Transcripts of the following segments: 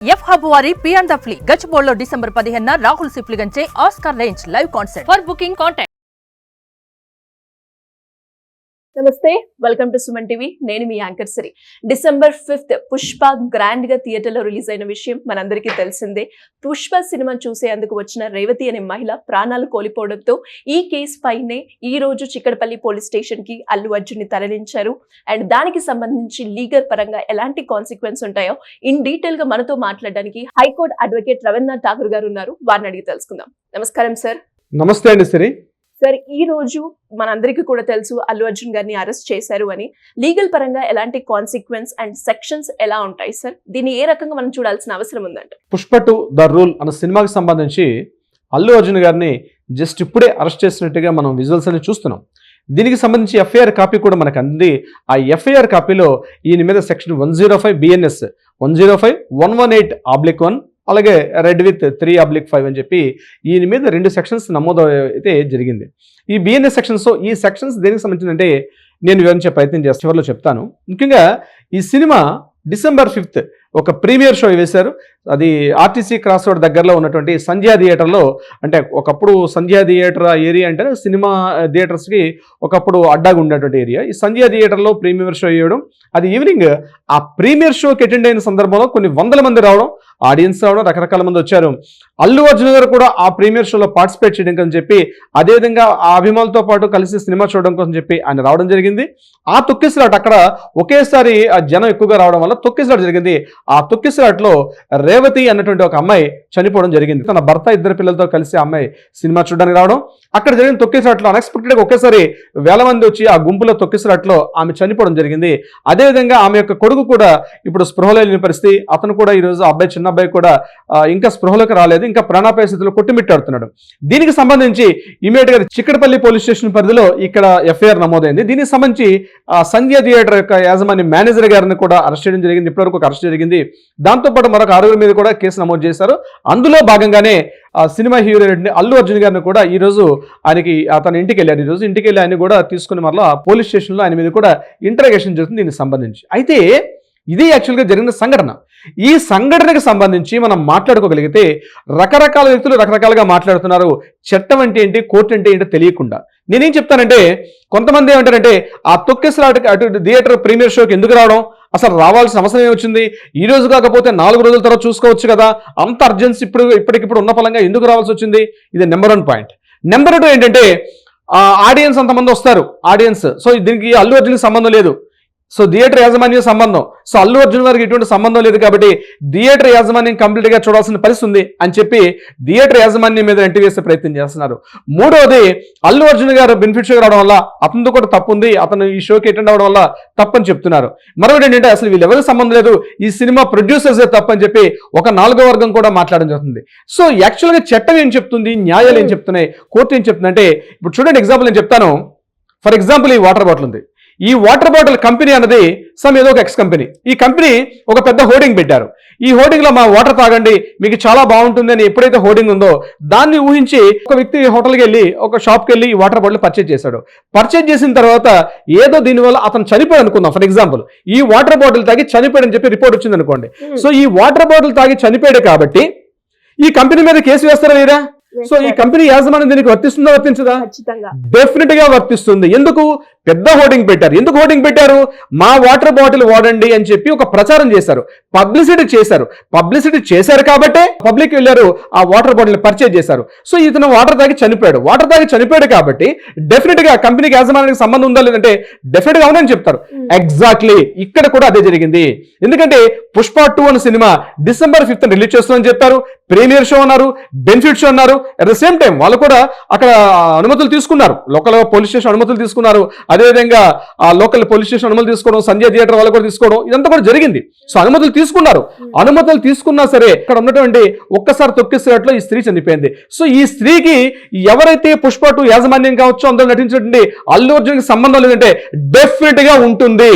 F hub వారి పియాన్ ద ఫ్లీ గచ్చిబౌలిలో డిసెంబర్ 15న రాహుల్ సిప్లిగంచే Oscar range live concert. For booking contact. నమస్తే, వెల్కమ్ టు సుమన్ టీవీ. నేను మీ anchor Siri. December 5th Pushpa grand గా థియేటర్ లో రిలీజ్ అయిన విషయం మనందరికీ తెలిసిందే. పుష్ప సినిమా చూసేందుకు వచ్చిన రేవతి అనే మహిళ ప్రాణాలు కోల్పోవడంతో ఈ కేసు పైనే ఈ రోజు చిక్కడపల్లి పోలీస్ స్టేషన్ కి అల్లు అర్జున్ ని తరలించారు. అండ్ దానికి సంబంధించి లీగల్ పరంగా ఎలాంటి కాన్సిక్వెన్స్ ఉంటాయో ఇన్ డీటెయిల్ గా మనతో మాట్లాడడానికి హైకోర్టు అడ్వకేట్ రవీంద్రనాథ్ ఠాకూర్ గారు ఉన్నారు. వారిని అడిగి తెలుసుకుందాం. నమస్కారం సార్. నమస్తే అండి సిరి. సార్, ఈ రోజు మనందరికీ కూడా తెలుసు అల్లు అర్జున్ గారిని అరెస్ట్ చేశారు అని. లీగల్ పరంగా ఎలాంటి కాన్సిక్వెన్స్ అండ్ సెక్షన్స్ ఎలా ఉంటాయి సార్? దీన్ని ఏ రకంగా మనం చూడాల్సిన అవసరం ఉందంటే? పుష్ప 2 ద రూల్ అన్న సినిమాకి సంబంధించి అల్లు అర్జున్ గారిని జస్ట్ ఇప్పుడే అరెస్ట్ చేసినట్టుగా మనం విజువల్స్ అని చూస్తున్నాం. దీనికి సంబంధించి ఎఫ్ఐఆర్ కాపీ కూడా మనకు అంది. ఆ ఎఫ్ఐఆర్ కాపీలో ఈయన మీద సెక్షన్ 105 BNS 105 118/1 అలాగే రెడ్ విత్ 3/5 అని చెప్పి ఈయన మీద 2 సెక్షన్స్ నమోదు అయితే జరిగింది. ఈ BNS సెక్షన్స్, ఈ సెక్షన్స్ దేనికి సంబంధించిందంటే నేను వివరించే ప్రయత్నం చేస్తే చివరిలో చెప్తాను. ముఖ్యంగా ఈ సినిమా డిసెంబర్ 5th ఒక ప్రీమియర్ షో వేశారు. అది ఆర్టీసీ క్రాస్ రోడ్ దగ్గరలో ఉన్నటువంటి సంధ్యా థియేటర్లో. అంటే ఒకప్పుడు సంధ్యా థియేటర్ ఏరియా అంటే సినిమా థియేటర్స్కి ఒకప్పుడు అడ్డాగా ఉన్నటువంటి ఏరియా. ఈ సంధ్యా థియేటర్లో ప్రీమియర్ షో వేయడం, అది ఈవినింగ్ ఆ ప్రీమియర్ షోకి అటెండ్ అయిన సందర్భంలో కొన్ని వందల మంది రావడం, ఆడియన్స్ రావడం, రకరకాల మంది వచ్చారు. అల్లు అర్జున్ గారు కూడా ఆ ప్రీమియర్ షోలో పార్టిసిపేట్ చేయడం కోసం చెప్పి, అదేవిధంగా ఆ అభిమానులతో పాటు కలిసి సినిమా చూడడం కోసం చెప్పి ఆయన రావడం జరిగింది. ఆ తొక్కిసలాట అక్కడ ఒకేసారి ఆ జనం ఎక్కువగా రావడం వల్ల తొక్కిసలాట జరిగింది. ఆ తొక్కిసలాటలో రేవతి అన్నటువంటి ఒక అమ్మాయి చనిపోవడం జరిగింది. తన భర్త 2 పిల్లలతో కలిసి ఆ అమ్మాయి సినిమా చూడడానికి రావడం, అక్కడ జరిగిన తొక్కిసలాటలో అన్ఎక్స్పెక్టెడ్గా ఒకేసారి వేల మంది వచ్చి ఆ గుంపులో తొక్కిసలాటలో ఆమె చనిపోవడం జరిగింది. అదేవిధంగా ఆమె యొక్క కొడుకు కూడా ఇప్పుడు స్పృహలో లేని పరిస్థితి. అతను కూడా ఈరోజు అబ్బాయి, చిన్న అబ్బాయి కూడా ఇంకా స్పృహలోకి రాలేదు, ఇంకా ప్రాణాపాయ స్థితిలో కొట్టుమిట్టాడుతున్నాడు. దీనికి సంబంధించి ఇమీడియట్ గా చిక్కడపల్లి పోలీస్ స్టేషన్ పరిధిలో ఇక్కడ ఎఫ్ఐఆర్ నమోదైంది. దీనికి సంబంధించి సంధ్య థియేటర్ యొక్క యాజమాన్య మేనేజర్ గారిని కూడా అరెస్ట్ చేయడం జరిగింది. ఇప్పటివరకు ఒక అరెస్ట్ జరిగింది. దాంతోపాటు మరొక 6 మీద కూడా కేసు నమోదు చేశారు. అందులో భాగంగానే సినిమా హీరో అల్లు అర్జున్ గారిని కూడా ఈ రోజు ఆయనకి అతను ఇంటికి వెళ్ళారు. ఈ రోజు ఇంటికి వెళ్ళి ఆయన కూడా తీసుకుని మరలా పోలీస్ స్టేషన్లో ఆయన మీద కూడా ఇంటరాగేషన్ జరుగుతుంది దీనికి సంబంధించి. అయితే ఇది యాక్చువల్గా జరిగిన సంఘటన. ఈ సంఘటనకు సంబంధించి మనం మాట్లాడుకోగలిగితే రకరకాల వ్యక్తులు రకరకాలుగా మాట్లాడుతున్నారు. చట్టం అంటే ఏంటి, కోర్టు అంటే ఏంటో తెలియకుండా. నేనేం చెప్తానంటే, కొంతమంది ఏమంటారంటే ఆ తొక్కేసలాటకి అటు థియేటర్ ప్రీమియర్ షోకి ఎందుకు రావడం, అసలు రావాల్సిన అవసరం ఏమొచ్చింది, ఈ రోజు కాకపోతే 4 రోజుల తర్వాత చూసుకోవచ్చు కదా, అంత అర్జెన్సీ ఇప్పటికిప్పుడు ఉన్న ఫలంగా ఎందుకు రావాల్సి వచ్చింది? ఇది నెంబర్ 1 పాయింట్. నెంబర్ 2 ఏంటంటే ఆడియన్స్ అంతమంది వస్తారు, ఆడియన్స్. సో దీనికి అల్లు అర్జున్కి సంబంధం లేదు. సో థియేటర్ యాజమాన్యం సంబంధం. సో అల్లు అర్జున్ గారికి ఎటువంటి సంబంధం లేదు కాబట్టి థియేటర్ యాజమాన్యం కంప్లీట్గా చూడాల్సిన పరిస్థితి ఉంది అని చెప్పి థియేటర్ యాజమాన్యం మీద ఎంటి వేసే ప్రయత్నం చేస్తున్నారు. మూడవది, అల్లు అర్జున్ గారు బెనిఫిట్ షో రావడం వల్ల అతనితో కూడా తప్పు ఉంది, అతను ఈ షోకి అటెండ్ అవ్వడం వల్ల తప్పని చెప్తున్నారు. మరొకటి ఏంటంటే అసలు వీళ్ళెవరికి సంబంధం లేదు, ఈ సినిమా ప్రొడ్యూసర్సే తప్పని చెప్పి ఒక 4వ వర్గం కూడా మాట్లాడడం జరుగుతుంది. సో యాక్చువల్గా చట్టం ఏం చెప్తుంది, న్యాయాలు ఏం చెప్తున్నాయి, కోర్టు ఏం చెప్తుందంటే, ఇప్పుడు చూడండి ఎగ్జాంపుల్ నేను చెప్తాను. ఫర్ ఎగ్జాంపుల్ ఈ వాటర్ బాటిల్ ఉంది. ఈ వాటర్ బాటిల్ కంపెనీ అన్నది ఏదో ఒక ఎక్స్ కంపెనీ. ఈ కంపెనీ ఒక పెద్ద హోర్డింగ్ పెట్టారు. ఈ హోర్డింగ్ లో మా వాటర్ తాగండి, మీకు చాలా బాగుంటుంది అని ఎప్పుడైతే హోర్డింగ్ ఉందో దాన్ని ఊహించి ఒక వ్యక్తి హోటల్కి వెళ్ళి, ఒక షాప్కి వెళ్ళి ఈ వాటర్ బాటిల్ పర్చేజ్ చేశాడు. పర్చేజ్ చేసిన తర్వాత ఏదో దీనివల్ల అతను చనిపోయాడు అనుకుందాం. ఫర్ ఎగ్జాంపుల్ ఈ వాటర్ బాటిల్ తాగి చనిపోయాడని చెప్పి రిపోర్ట్ వచ్చింది అనుకోండి. సో ఈ వాటర్ బాటిల్ తాగి చనిపోయాడు కాబట్టి ఈ కంపెనీ మీద కేసు వేస్తారా లేదా? సో ఈ కంపెనీ యాజమాన్యం దీనికి వర్తిస్తుందా, వర్తించదా? డెఫినెట్ గా వర్తిస్తుంది. ఎందుకు? పెద్ద హోర్డింగ్ పెట్టారు. ఎందుకు హోర్డింగ్ పెట్టారు? మా వాటర్ బాటిల్ వాడండి అని చెప్పి ఒక ప్రచారం చేశారు, పబ్లిసిటీ చేశారు. పబ్లిసిటీ చేశారు కాబట్టే పబ్లిక్ వెళ్ళారు, ఆ వాటర్ బాటిల్ పర్చేజ్ చేశారు. సో ఇతను వాటర్ తాగి చనిపోయాడు. వాటర్ తాగి చనిపోయాడు కాబట్టి డెఫినెట్ గా కంపెనీకి యాజమాన్యానికి సంబంధం ఉందా లేదంటే డెఫినెట్ గా అవునని చెప్తారు. ఎగ్జాక్ట్లీ ఇక్కడ కూడా అదే జరిగింది. ఎందుకంటే పుష్ప 2 అనే సినిమా డిసెంబర్ 5th రిలీజ్ చేస్తుందని చెప్పారు. ప్రీమియర్ షో అన్నారు, బెనిఫిట్ షో అన్నారు. అట్ ద సేమ్ టైం వాళ్ళు కూడా అక్కడ అనుమతులు తీసుకున్నారు, లోకల్ పోలీస్ స్టేషన్ అనుమతులు తీసుకున్నారు. అదేవిధంగా ఆ లోకల్ పోలీస్ స్టేషన్ అనుమతులు తీసుకోవడం, సంజయ్ థియేటర్ వాళ్ళు కూడా తీసుకోవడం, ఇదంతా కూడా జరిగింది. సో అనుమతులు తీసుకున్నారు. అనుమతులు తీసుకున్నా సరే ఇక్కడ ఉన్నటువంటి ఒక్కసారి తొక్కిసలాటలో ఈ స్త్రీ చనిపోయింది. సో ఈ స్త్రీకి ఎవరైతే పుష్ప 2 యాజమాన్యం కావచ్చు అందులో నటించినటువంటి అల్లు అర్జున్కి సంబంధం లేదంటే డెఫినెట్ గా ఉంటుంది.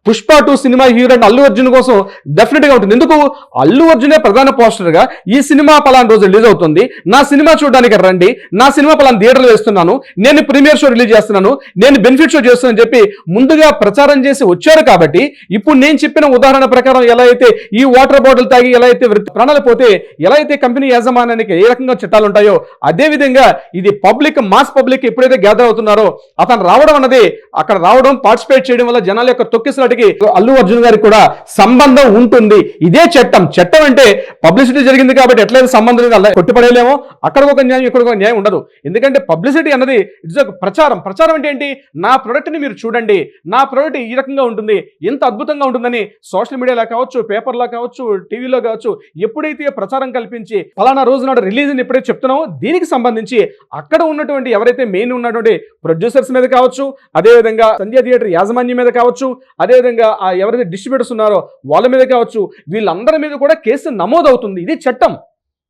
పుష్ప 2 సినిమా హీరో అంటే అల్లు అర్జున్ కోసం డెఫినెట్ గా ఉంటుంది. ఎందుకు? అల్లు అర్జునే ప్రధాన పోస్టర్ గా ఈ సినిమా పలానా రోజు రిలీజ్ అవుతుంది, నా సినిమా చూడడానికి రండి, నా సినిమా పలానా థియేటర్లో వేస్తున్నాను, నేను ప్రీమియర్ షో రిలీజ్ చేస్తున్నాను, నేను బెనిఫిట్ షో చేస్తున్నాను చెప్పి ముందుగా ప్రచారం చేసి వచ్చారు. కాబట్టి ఇప్పుడు నేను చెప్పిన ఉదాహరణ ప్రకారం ఎలా అయితే ఈ వాటర్ బాటిల్ తాగి ఎలా అయితే ప్రాణాలు పోతే ఎలా అయితే కంపెనీ యాజమాన్యానికి ఏ రకంగా చట్టాలు ఉంటాయో అదే విధంగా ఇది పబ్లిక్ మాస్ పబ్లిక్ ఎప్పుడైతే గ్యాదర్ అవుతున్నారో అతను రావడం అన్నది అక్కడ రావడం పార్టిసిపేట్ చేయడం వల్ల జనాల యొక్క తొక్కిసలాటికి అల్లు అర్జున్ గారికి కూడా సంబంధం ఉంటుంది. ఇదే చట్టం. చట్టం అంటే పబ్లిసిటీ జరిగింది కాబట్టి ఎట్లయితే సంబంధం లేదు అలా కొట్టిపడేలేమో, అక్కడ ఒక న్యాయం ఇక్కడ ఒక న్యాయం ఉండదు. ఎందుకంటే పబ్లిసిటీ అన్నది ఇట్స్ ఒక ప్రచారం. ప్రచారం అంటే ఏంటి? నా ప్రొడక్ట్ని మీరు చూడండి, నా ప్రొడక్ట్ ఈ రకంగా ఉంటుంది, ఎంత అద్భుతంగా ఉంటుందని సోషల్ మీడియాలో కావచ్చు, పేపర్లో కావచ్చు, టీవీలో కావచ్చు ఎప్పుడైతే ప్రచారం కల్పించి ఫలానా రోజు నాడు రిలీజ్ అని ఎప్పుడైతే చెప్తున్నామో దీనికి సంబంధించి అక్కడ ఉన్నటువంటి ఎవరైతే మెయిన్ ఉన్నటువంటి ప్రొడ్యూసర్స్ మీద కావచ్చు, అదేవిధంగా సంధ్య థియేటర్ యాజమాన్యం మీద కావచ్చు, అదేవిధంగా ఎవరైతే డిస్ట్రిబ్యూటర్స్ ఉన్నారో వాళ్ళ మీద కావచ్చు, వీళ్ళందరి మీద కూడా కేసు నమోదవుతుంది. ఇది చట్టం.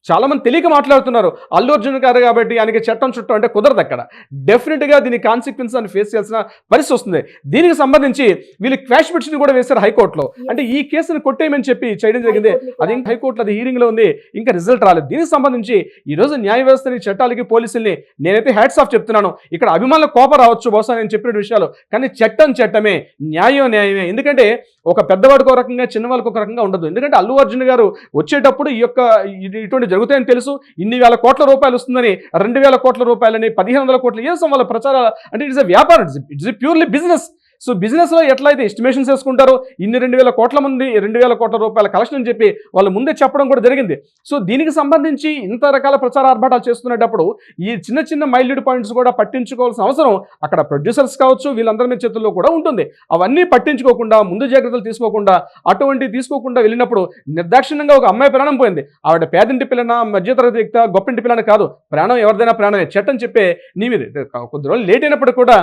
చాలా మంది తెలియక మాట్లాడుతున్నారు. అల్లు అర్జున్ గారు కాబట్టి ఆయనకి చట్టం చుట్టం అంటే కుదరదు. అక్కడ డెఫినెట్గా దీని కాన్సిక్వెన్స్ అని ఫేస్ చేయాల్సిన పరిస్థితి వస్తుంది. దీనికి సంబంధించి వీళ్ళు క్వాష్ పిటిషన్ కూడా వేశారు హైకోర్టులో. అంటే ఈ కేసును కొట్టేయమని చెప్పి చేయడం జరిగింది. అది ఇంకా హైకోర్టులో అది హీరింగ్లో ఉంది, ఇంకా రిజల్ట్ రాలేదు. దీనికి సంబంధించి ఈరోజు న్యాయ వ్యవస్థని, చట్టాలకి, పోలీసుల్ని నేనైతే హ్యాట్స్ ఆఫ్ చెప్తున్నాను. ఇక్కడ అభిమానుల కోపం రావచ్చు బహుశా నేను చెప్పిన విషయాలు, కానీ చట్టం చట్టమే, న్యాయం న్యాయమే. ఎందుకంటే ఒక పెద్దవాడికి ఒక రకంగా, చిన్నవాళ్ళకి ఒక రకంగా ఉండదు. ఎందుకంటే అల్లు అర్జున్ గారు వచ్చేటప్పుడు ఇటువంటి జరుగుతాయని తెలుసు. ఇన్ని వేల కోట్ల రూపాయలు వస్తుందని, 2000 కోట్ల రూపాయలని, 1500 కోట్ల ఏసం వాళ్ళ ప్రచారాలు అంటే ఇట్స్ ఎ వ్యాపారం, ఇట్స్ ప్యూర్లీ బిజినెస్. సో బిజినెస్లో ఎట్లయితే ఎస్టిమేషన్స్ వేసుకుంటారో ఇన్ని 2000 కోట్ల మంది 2000 కోట్ల రూపాయల కలెక్షన్ అని చెప్పి వాళ్ళు ముందే చెప్పడం కూడా జరిగింది. సో దీనికి సంబంధించి ఇంత రకాల ప్రచార ఆర్భాటాలు చేస్తున్నప్పుడు ఈ చిన్న చిన్న మైల్డ్ పాయింట్స్ కూడా పట్టించుకోవాల్సిన అవసరం అక్కడ ప్రొడ్యూసర్స్ కావచ్చు వీళ్ళందరి మీద చేతుల్లో కూడా ఉంటుంది. అవన్నీ పట్టించుకోకుండా, ముందు జాగ్రత్తలు తీసుకోకుండా, అటువంటి తీసుకోకుండా వెళ్ళినప్పుడు నిర్దాక్షిణ్యంగా ఒక అమ్మాయి ప్రాణం పోయింది. ఆవిడ పేదింటి పిల్లన, మధ్యతరగతి వ్యక్తి, గొప్పింటి పిల్లన కాదు, ప్రాణం ఎవరిదైనా ప్రాణమే. చట్టం చెప్పే నీ మీద కొద్ది రోజులు లేట్ అయినప్పుడు కూడా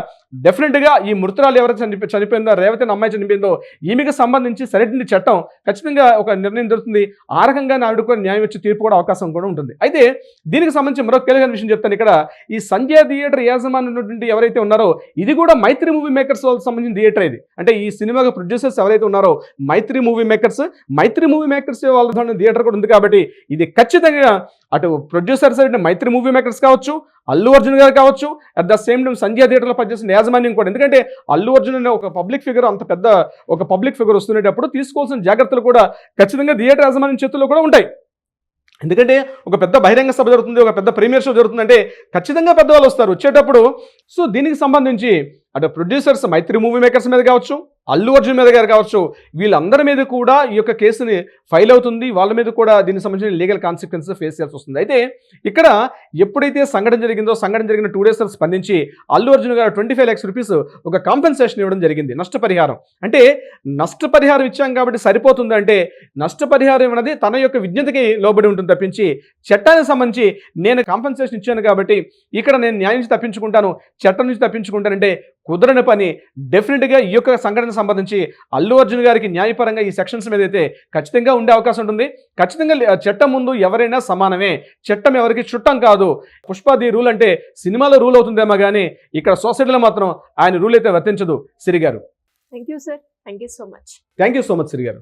డెఫినెట్గా ఈ మృతురాలు ఎవరైతే చనిపోయిందో, రేవతి అమ్మాయి చనిపోయిందో, ఈమెకి సంబంధించి సరైన చట్టం ఖచ్చితంగా ఒక నిర్ణయం దొరుకుతుంది. ఆ రకంగా ఆవిడ కూడా న్యాయం వచ్చి తీర్పు కూడా అవకాశం కూడా ఉంటుంది. అయితే దీనికి సంబంధించి మరొక కీలకమైన విషయం చెప్తాను. ఇక్కడ ఈ సంధ్య థియేటర్ యాజమాన్యం ఉన్నటువంటి ఎవరైతే ఉన్నారో ఇది కూడా మైత్రి మూవీ మేకర్స్ వాళ్ళకి సంబంధించిన థియేటర్. ఇది అంటే ఈ సినిమాకి ప్రొడ్యూసర్స్ ఎవరైతే ఉన్నారో మైత్రి మూవీ మేకర్స్ వాళ్ళ థియేటర్ కూడా ఉంది. కాబట్టి ఇది ఖచ్చితంగా అటు ప్రొడ్యూసర్స్ అంటే మైత్రి మూవీ మేకర్స్ కావచ్చు, అల్లు అర్జున్ గారు కావచ్చు, అట్ ద సేమ్ టైం సంధ్య థియేటర్లో పనిచేసిన యాజమాన్యం కూడా. ఎందుకంటే అల్లు అర్జున్ అనే ఒక పబ్లిక్ ఫిగర్, అంత పెద్ద ఒక పబ్లిక్ ఫిగర్ వస్తున్నప్పుడు తీసుకోవాల్సిన జాగ్రత్తలు కూడా ఖచ్చితంగా థియేటర్ యాజమాన్యం చేతుల్లో కూడా ఉంటాయి. ఎందుకంటే ఒక పెద్ద బహిరంగ సభ జరుగుతుంది, ఒక పెద్ద ప్రీమియర్ షో జరుగుతుందంటే ఖచ్చితంగా పెద్దవాళ్ళు వస్తారు వచ్చేటప్పుడు. సో దీనికి సంబంధించి అటు ప్రొడ్యూసర్స్ మైత్రి మూవీ మేకర్స్ మీద కావచ్చు, అల్లు అర్జున్ మీద గారు కావచ్చు, వీళ్ళందరి మీద కూడా ఈ యొక్క కేసుని ఫైల్ అవుతుంది. వాళ్ళ మీద కూడా దీనికి సంబంధించిన లీగల్ కాన్సిక్వెన్సెస్ ఫేస్ చేయాల్సి వస్తుంది. అయితే ఇక్కడ ఎప్పుడైతే సంఘటన జరిగిన 2 days స్పందించి అల్లు అర్జున్ గారు 25 lakhs రూపీస్ ఒక కాంపెన్సేషన్ ఇవ్వడం జరిగింది, నష్టపరిహారం. అంటే నష్టపరిహారం ఇచ్చాం కాబట్టి సరిపోతుంది అంటే, నష్టపరిహారం అనేది తన యొక్క విజ్ఞతకి లోబడి ఉంటుంది తప్పించి చట్టానికి సంబంధించి నేను కాంపెన్సేషన్ ఇచ్చాను కాబట్టి ఇక్కడ నేను న్యాయం నుంచి తప్పించుకుంటాను, చట్టం నుంచి తప్పించుకుంటానంటే కుదరని పని. డెఫినెట్గా ఈ యొక్క సంఘటన సంబంధించి అల్లు అర్జున్ గారికి న్యాయపరంగా ఈ సెక్షన్స్ మీద అయితే ఖచ్చితంగా ఉండే అవకాశం ఉంటుంది. ఖచ్చితంగా చట్టం ముందు ఎవరైనా సమానమే, చట్టం ఎవరికి చుట్టం కాదు. పుష్పది రూల్ అంటే సినిమాలో రూల్ అవుతుందేమో కానీ ఇక్కడ సొసైటీలో మాత్రం ఆయన రూల్ అయితే వర్తించదు. Siri garu, thank you sir, thank you so much. Thank you so much Siri గారు.